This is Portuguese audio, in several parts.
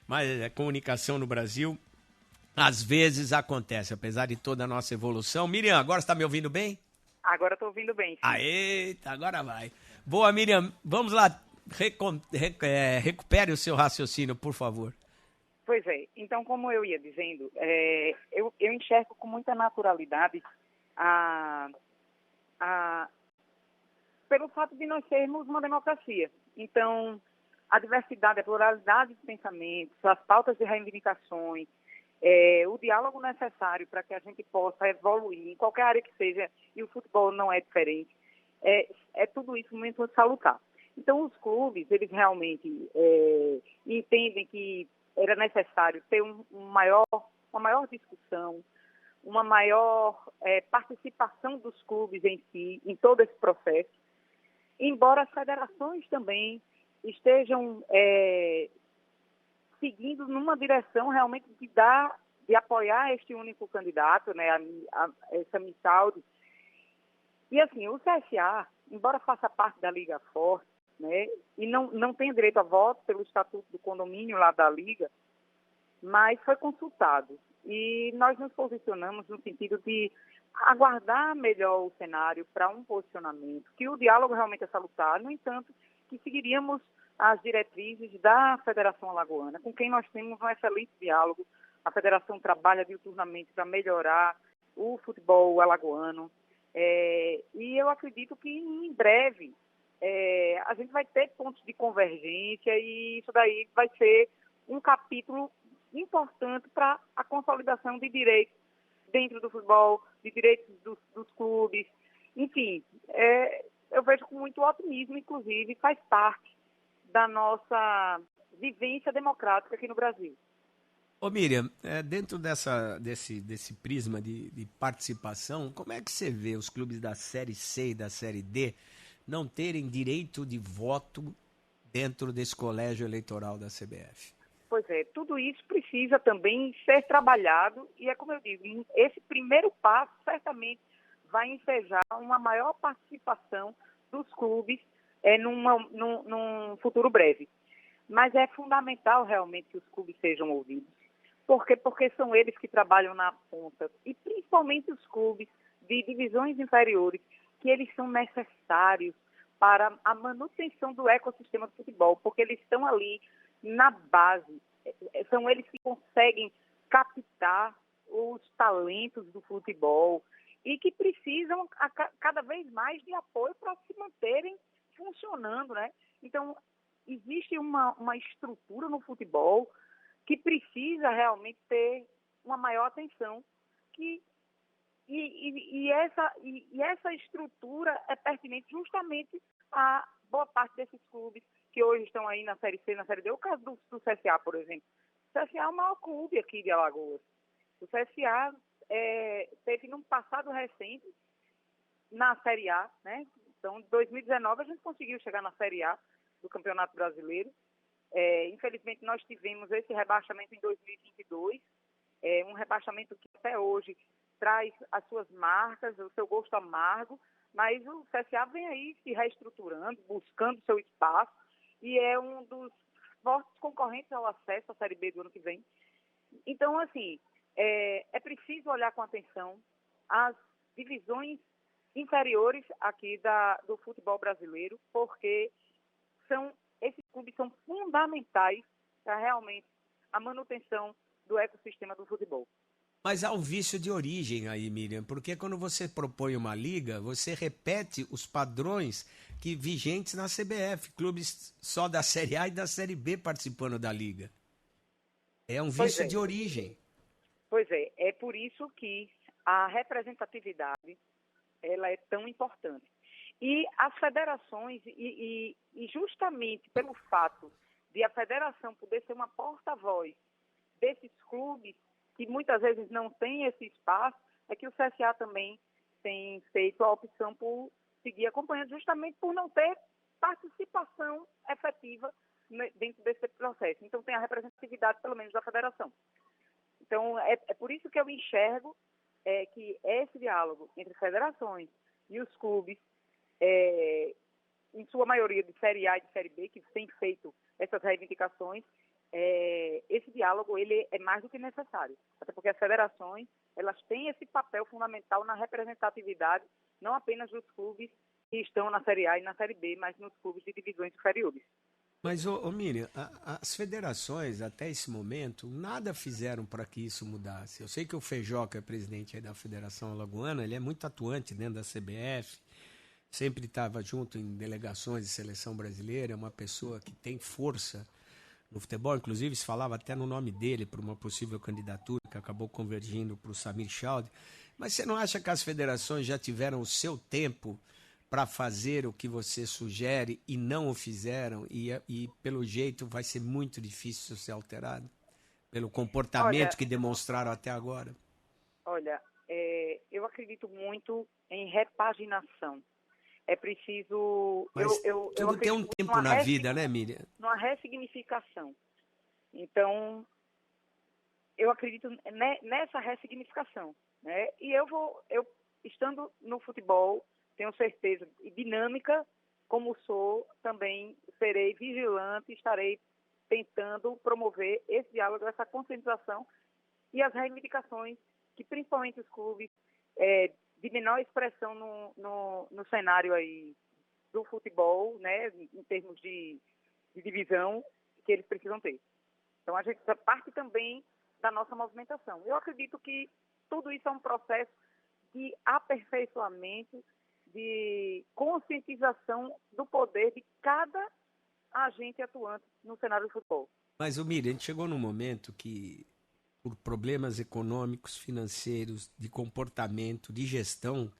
mas a comunicação no Brasil às vezes acontece, apesar de toda a nossa evolução. Miriam, agora você está me ouvindo bem? Agora estou ouvindo bem, sim. Eita, agora vai. Boa, Miriam, vamos lá, recupere o seu raciocínio, por favor. Pois é, então, como eu ia dizendo, eu enxergo com muita naturalidade pelo fato de nós sermos uma democracia. Então, a diversidade, a pluralidade de pensamentos, as pautas de reivindicações, o diálogo necessário para que a gente possa evoluir em qualquer área que seja, e o futebol não é diferente, tudo isso muito salutar. Então, os clubes, eles realmente entendem que era necessário ter uma maior discussão, uma maior participação dos clubes em si, em todo esse processo, embora as federações também estejam seguindo numa direção realmente de apoiar este único candidato, né, essa Missaudi. E assim, o CSA, embora faça parte da Liga Forte, né, e não tem direito a voto pelo estatuto do condomínio lá da Liga, mas foi consultado. E nós nos posicionamos no sentido de aguardar melhor o cenário para um posicionamento, que o diálogo realmente é salutar, no entanto, que seguiríamos as diretrizes da Federação Alagoana, com quem nós temos um excelente diálogo. A Federação trabalha diuturnamente para melhorar o futebol alagoano. E eu acredito que em breve a gente vai ter pontos de convergência e isso daí vai ser um capítulo importante para a consolidação de direitos dentro do futebol, de direitos dos clubes. Enfim, eu vejo com muito otimismo, inclusive faz parte da nossa vivência democrática aqui no Brasil. Ô Miriam, dentro desse prisma de participação, como é que você vê os clubes da Série C e da Série D não terem direito de voto dentro desse colégio eleitoral da CBF? Pois é, tudo isso precisa também ser trabalhado e é como eu digo, esse primeiro passo certamente vai ensejar uma maior participação dos clubes num futuro breve. Mas é fundamental realmente que os clubes sejam ouvidos. Por quê? Porque são eles que trabalham na ponta e principalmente os clubes de divisões inferiores, que eles são necessários para a manutenção do ecossistema do futebol, porque eles estão ali na base, são eles que conseguem captar os talentos do futebol e que precisam cada vez mais de apoio para se manterem funcionando, né? Então, existe uma estrutura no futebol que precisa realmente ter uma maior atenção e essa estrutura é pertinente justamente a boa parte desses clubes que hoje estão aí na Série C, na Série D. O caso do CSA, por exemplo. O CSA é o maior clube aqui de Alagoas. O CSA teve num passado recente na Série A, né? Então, em 2019 a gente conseguiu chegar na Série A do Campeonato Brasileiro. Infelizmente, nós tivemos esse rebaixamento em 2022, um rebaixamento que até hoje traz as suas marcas, o seu gosto amargo, mas o CSA vem aí se reestruturando, buscando seu espaço, e é um dos fortes concorrentes ao acesso à Série B do ano que vem. Então, assim, é preciso olhar com atenção as divisões inferiores aqui do futebol brasileiro, porque esses clubes são fundamentais para realmente a manutenção do ecossistema do futebol. Mas há um vício de origem aí, Miriam, porque quando você propõe uma liga, você repete os padrões vigentes na CBF, clubes só da Série A e da Série B participando da liga. É um vício de origem. Pois é por isso que a representatividade ela é tão importante. E as federações, e justamente pelo fato de a federação poder ser uma porta-voz desses clubes que muitas vezes não têm esse espaço, é que o CSA também tem feito a opção por seguir acompanhando, justamente por não ter participação efetiva dentro desse processo. Então, tem a representatividade, pelo menos, da federação. Então, é por isso que eu enxergo que esse diálogo entre federações e os clubes, em sua maioria de Série A e de Série B, que tem feito essas reivindicações, esse diálogo ele é mais do que necessário, até porque as federações elas têm esse papel fundamental na representatividade, não apenas dos clubes que estão na Série A e na Série B, mas nos clubes de divisões inferiores. Mas, Miriam, as federações, até esse momento, nada fizeram para que isso mudasse. Eu sei que o Feijó, que é presidente aí da Federação Alagoana, ele é muito atuante dentro da CBF, sempre estava junto em delegações de seleção brasileira, é uma pessoa que tem força no futebol, inclusive se falava até no nome dele para uma possível candidatura, que acabou convergindo para o Samir Chaude. Mas você não acha que as federações já tiveram o seu tempo para fazer o que você sugere e não o fizeram, e pelo jeito vai ser muito difícil ser alterado, pelo comportamento que demonstraram até agora? Olha, eu acredito muito em repaginação. É preciso... Mas tudo tem um tempo na vida, né, Miriam? Numa ressignificação. Então, eu acredito nessa ressignificação, né? E eu estando no futebol, tenho certeza, e dinâmica, como sou, também serei vigilante, estarei tentando promover esse diálogo, essa conscientização e as reivindicações que principalmente os clubes de menor expressão no cenário aí do futebol, né, em termos de divisão, que eles precisam ter. Então, a gente parte também da nossa movimentação. Eu acredito que tudo isso é um processo de aperfeiçoamento, de conscientização do poder de cada agente atuante no cenário do futebol. Mas, Miriam, a gente chegou num momento que, por problemas econômicos, financeiros, de comportamento, de gestão,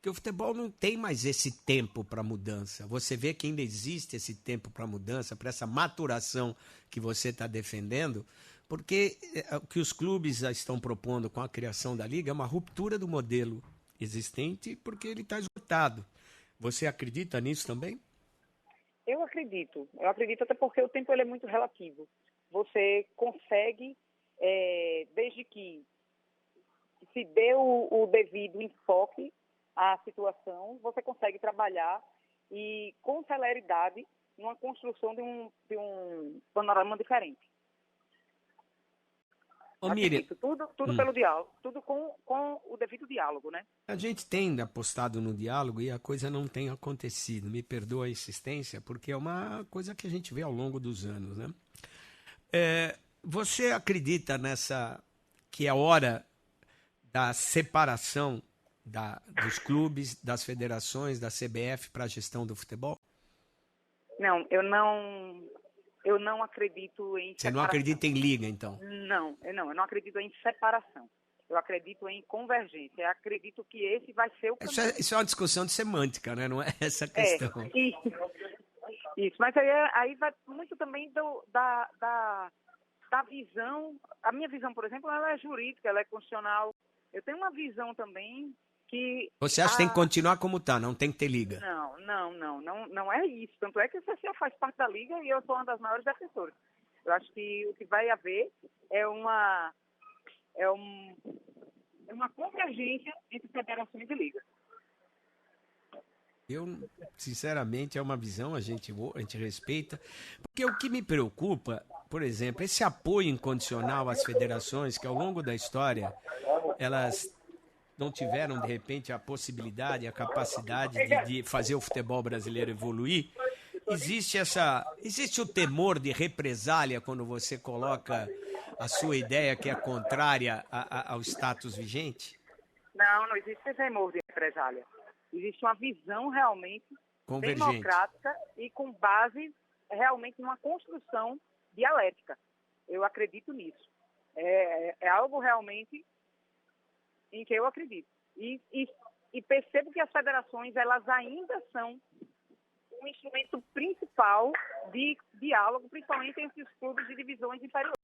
que o futebol não tem mais esse tempo para mudança. Você vê que ainda existe esse tempo para mudança, para essa maturação que você está defendendo, porque o que os clubes já estão propondo com a criação da Liga é uma ruptura do modelo existente, porque ele está esgotado. Você acredita nisso também? Eu acredito até porque o tempo ele é muito relativo. Você consegue, desde que se dê o devido enfoque à situação, você consegue trabalhar e com celeridade numa construção de um panorama diferente. Miriam, tudo pelo diálogo, tudo com o devido diálogo, né? A gente tem apostado no diálogo e a coisa não tem acontecido. Me perdoa a insistência, porque é uma coisa que a gente vê ao longo dos anos, né? Você acredita que é hora da separação dos clubes, das federações, da CBF para a gestão do futebol? Não, eu não acredito em separação. Você não acredita em liga, então? Não, eu não acredito em separação. Eu acredito em convergência. Eu acredito que esse vai ser o caminho. Isso é uma discussão de semântica, né? Não é essa a questão. Isso. Mas aí vai muito também da visão. A minha visão, por exemplo, ela é jurídica, ela é constitucional. Eu tenho uma visão também que... Você acha que tem que continuar como está, não tem que ter liga? Não é isso. Tanto é que o CCA faz parte da liga e eu sou uma das maiores defensoras. Eu acho que o que vai haver é uma convergência entre federações e ligas. Eu, sinceramente, é uma visão, a gente respeita. Porque o que me preocupa, por exemplo, esse apoio incondicional às federações, que ao longo da história, elas não tiveram, de repente, a possibilidade, a capacidade de fazer o futebol brasileiro evoluir. Existe o temor de represália quando você coloca a sua ideia que é contrária ao status vigente? Não existe esse temor de represália. Existe uma visão realmente democrática e com base realmente numa construção dialética. Eu acredito nisso. É algo realmente em que eu acredito. E percebo que as federações elas ainda são um instrumento principal de diálogo, principalmente entre os clubes de divisões inferiores.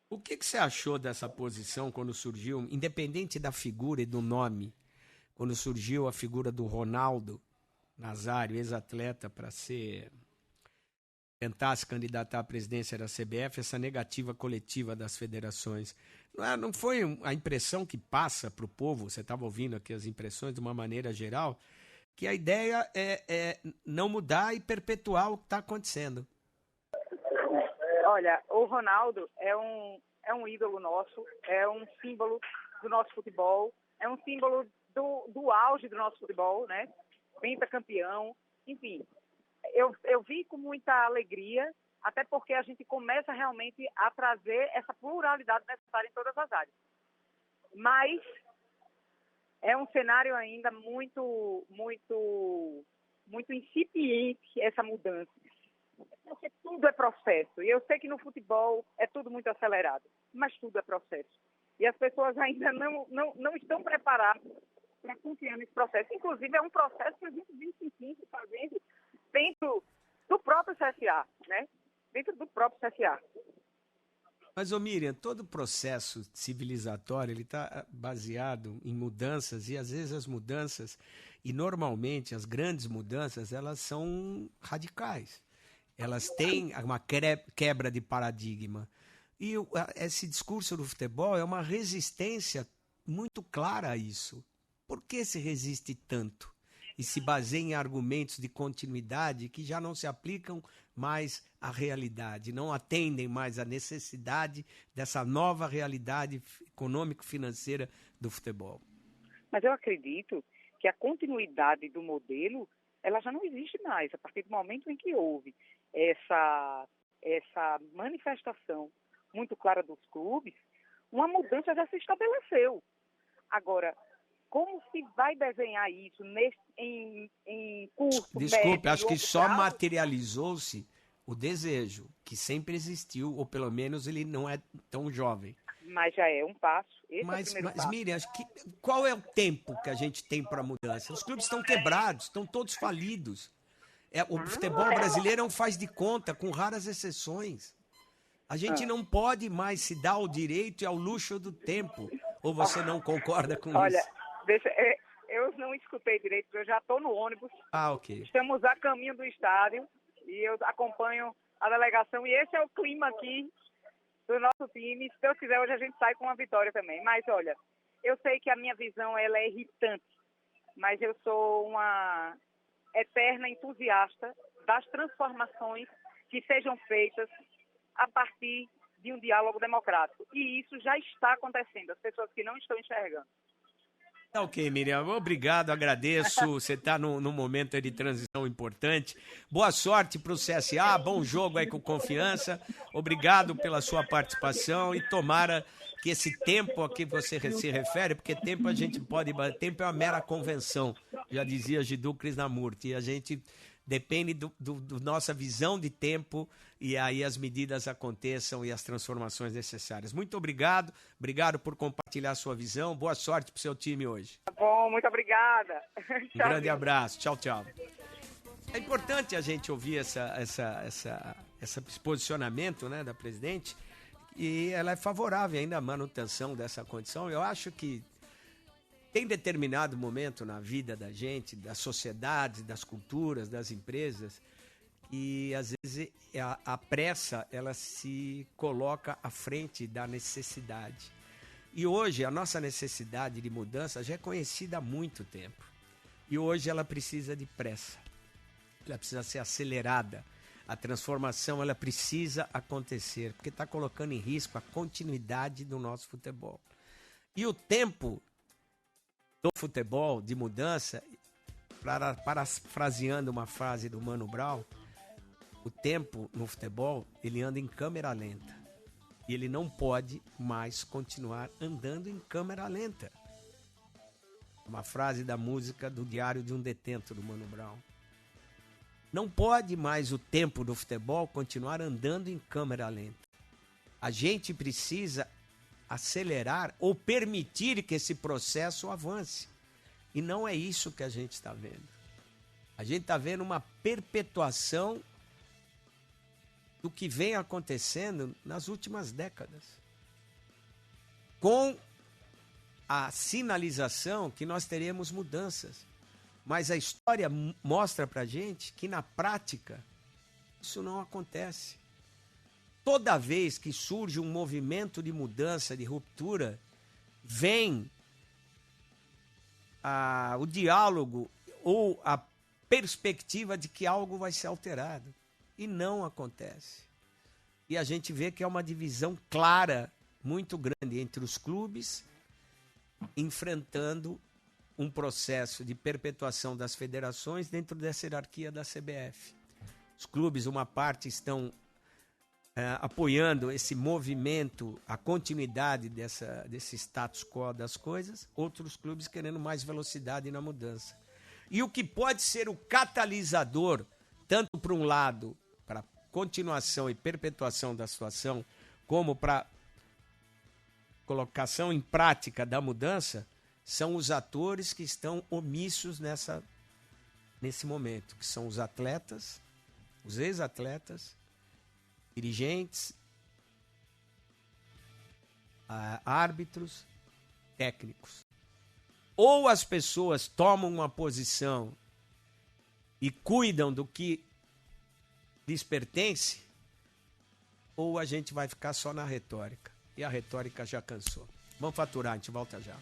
O que você achou dessa posição quando surgiu, independente da figura e do nome, quando surgiu a figura do Ronaldo Nazário, ex-atleta, para tentar se candidatar à presidência da CBF, essa negativa coletiva das federações? Não foi a impressão que passa para o povo, você estava ouvindo aqui as impressões de uma maneira geral, que a ideia é não mudar e perpetuar o que está acontecendo? Olha, o Ronaldo é um ídolo nosso, é um símbolo do nosso futebol, é um símbolo do auge do nosso futebol, né? Pentacampeão, enfim. Eu vi com muita alegria, até porque a gente começa realmente a trazer essa pluralidade necessária em todas as áreas. Mas é um cenário ainda muito incipiente, essa mudança. Porque tudo é processo. E eu sei que no futebol é tudo muito acelerado, mas tudo é processo. E as pessoas ainda não estão preparadas para confiar nesse processo. Inclusive, é um processo que a gente vem sentindo, fazendo dentro do próprio CSA, né? Dentro do próprio CSA. Mas, ô Miriam, todo processo civilizatório ele está baseado em mudanças e, às vezes, as mudanças, e normalmente as grandes mudanças, elas são radicais. Elas têm uma quebra de paradigma. E esse discurso do futebol é uma resistência muito clara a isso. Por que se resiste tanto? E se baseia em argumentos de continuidade que já não se aplicam mais à realidade, não atendem mais à necessidade dessa nova realidade econômico-financeira do futebol. Mas eu acredito que a continuidade do modelo, ela já não existe mais. A partir do momento em que houve essa manifestação muito clara dos clubes, uma mudança já se estabeleceu. Agora, como se vai desenhar isso em curto, Desculpe, médio, acho que longo só prazo? materializou-se o desejo, que sempre existiu, ou pelo menos ele não é tão jovem. Mas já é um passo. Esse é o Mas primeiro passo. Miriam, qual é o tempo que a gente tem para mudança? Os clubes estão quebrados, estão todos falidos. O futebol brasileiro é um faz de conta, com raras exceções. A gente não pode mais se dar o direito e ao luxo do tempo. Ou você não concorda com Olha, isso? eu não escutei direito, porque eu já estou no ônibus. Ah, ok. Estamos a caminho do estádio e eu acompanho a delegação. E esse é o clima aqui do nosso time. Se Deus quiser, hoje a gente sai com uma vitória também. Mas, olha, eu sei que a minha visão ela é irritante, mas eu sou uma eterna entusiasta das transformações que sejam feitas a partir de um diálogo democrático. E isso já está acontecendo, as pessoas que não estão enxergando. Tá ok, Miriam. Obrigado, agradeço. Você está num momento de transição importante. Boa sorte para o CSA, bom jogo aí com Confiança. Obrigado pela sua participação e tomara que esse tempo a que você se refere, porque tempo a gente pode... Tempo é uma mera convenção, já dizia Jiddu Krishnamurti, e a gente depende do nossa visão de tempo e aí as medidas aconteçam e as transformações necessárias. Muito obrigado, obrigado por compartilhar a sua visão, boa sorte para o seu time hoje. Tá bom, muito obrigada. Um grande abraço, tchau, tchau. É importante a gente ouvir esse posicionamento, né, da presidente, e ela é favorável ainda à manutenção dessa condição. Eu acho que tem determinado momento na vida da gente, da sociedade, das culturas, das empresas, e às vezes a pressa ela se coloca à frente da necessidade. E hoje a nossa necessidade de mudança já é conhecida há muito tempo. E hoje ela precisa de pressa. Ela precisa ser acelerada. A transformação ela precisa acontecer, porque está colocando em risco a continuidade do nosso futebol. E o tempo do futebol, de mudança, parafraseando uma frase do Mano Brown, o tempo no futebol, ele anda em câmera lenta. E ele não pode mais continuar andando em câmera lenta. Uma frase da música do Diário de um Detento, do Mano Brown. Não pode mais o tempo do futebol continuar andando em câmera lenta. A gente precisa acelerar ou permitir que esse processo avance. E não é isso que a gente está vendo. A gente está vendo uma perpetuação do que vem acontecendo nas últimas décadas. Com a sinalização que nós teremos mudanças. Mas a história mostra pra gente que na prática isso não acontece. Toda vez que surge um movimento de mudança, de ruptura, vem o diálogo ou a perspectiva de que algo vai ser alterado. E não acontece. e a gente vê que é uma divisão clara, muito grande, entre os clubes enfrentando um processo de perpetuação das federações dentro dessa hierarquia da CBF. Os clubes, uma parte, estão apoiando esse movimento, a continuidade desse status quo das coisas, outros clubes querendo mais velocidade na mudança. E o que pode ser o catalisador, tanto para um lado, para continuação e perpetuação da situação, como para colocação em prática da mudança, são os atores que estão omissos nesse momento, que são os atletas, os ex-atletas, dirigentes, árbitros, técnicos. Ou as pessoas tomam uma posição e cuidam do que lhes pertence, ou a gente vai ficar só na retórica. E a retórica já cansou. Vamos faturar, a gente volta já.